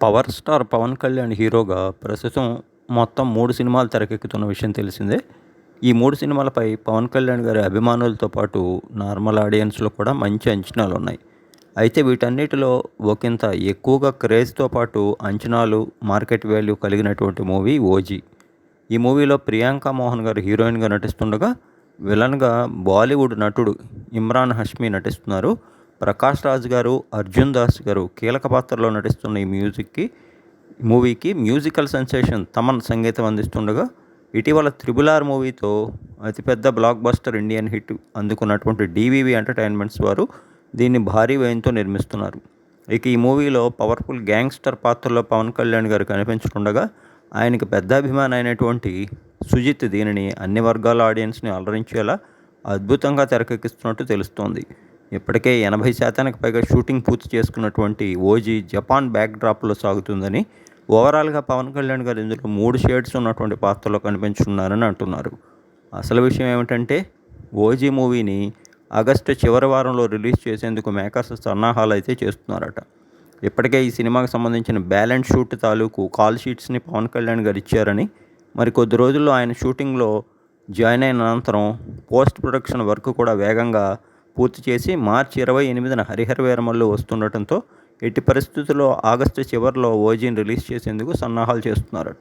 Power star Pawan Kalyan హీరోగా ప్రస్తుతం మొత్తం 3 సినిమాలు తెరకెక్కుతున్న విషయం తెలిసిందే. ఈ 3 సినిమాలపై పవన్ కళ్యాణ్ గారి అభిమానులతో పాటు నార్మల్ ఆడియన్స్‌లో కూడా మంచి అంచనాలున్నాయి. అయితే వీటన్నిటిలో ఒకింత ఎక్కువగా క్రేజ్‌తో పాటు అంచనాలు, మార్కెట్ వాల్యూ కలిగినటువంటి మూవీ 'ఓజీ'. ఈ మూవీలో ప్రియాంక మోహన్ గారు హీరోయిన్‌గా నటిస్తుండగా, విలన్‌గా బాలీవుడ్ నటుడు ఇమ్రాన్ హష్మీ నటిస్తున్నారు. ప్రకాష్ రాజ్ గారు, అర్జున్ దాస్ గారు కీలక పాత్రలో నటిస్తున్న ఈ మూవీకి మ్యూజికల్ సెన్సేషన్ తమన్ సంగీతం అందిస్తుండగా, ఇటీవల 'త్రిబుల్ ఆర్' మూవీతో అతిపెద్ద బ్లాక్ బస్టర్ ఇండియన్ హిట్ అందుకున్నటువంటి డీవీవీ ఎంటర్టైన్మెంట్స్ వారు దీన్ని భారీ వ్యయంతో నిర్మిస్తున్నారు. ఇక ఈ మూవీలో పవర్ఫుల్ గ్యాంగ్స్టర్ పాత్రలో పవన్ కళ్యాణ్ గారు కనిపించనుండగా, ఆయనకి పెద్ద అభిమాని అయినటువంటి సుజిత్ దీనిని అన్ని వర్గాల ఆడియన్స్‌ని అలరించేలా అద్భుతంగా తెరకెక్కిస్తున్నట్టు తెలుస్తోంది. ఇప్పటికే 80% పైగా షూటింగ్ పూర్తి చేసుకున్నటువంటి 'ఓజీ' జపాన్ బ్యాక్‌డ్రాప్‌లో సాగుతుందని, ఓవరాల్‌గా పవన్ కళ్యాణ్ గారు ఇందులో 3 షేడ్స్ ఉన్నటువంటి పాత్రలో కనిపించనున్నారని అంటున్నారు. అసలు విషయం ఏమిటంటే, 'ఓజీ' మూవీని ఆగస్టు చివరి వారంలో రిలీజ్ చేసేందుకు మేకర్స్ సన్నాహాలైతే చేస్తున్నారట. ఇప్పటికే ఈ సినిమాకి సంబంధించిన బ్యాలెన్స్ షూట్ తాలూకు కాల్ షీట్స్‌ని పవన్ కళ్యాణ్ గారు ఇచ్చారని, మరి కొద్ది రోజుల్లో ఆయన షూటింగ్‌లో జాయిన్ అయిన అనంతరం పోస్ట్ ప్రొడక్షన్ వర్క్ కూడా వేగంగా పూర్తి చేసి మార్చి 28న హరిహర వీరమల్లు వస్తుండటంతో ఎట్టి పరిస్థితుల్లో ఆగస్టు చివరిలో 'ఓజీని' రిలీజ్ చేసేందుకు సన్నాహాలు చేస్తున్నారట.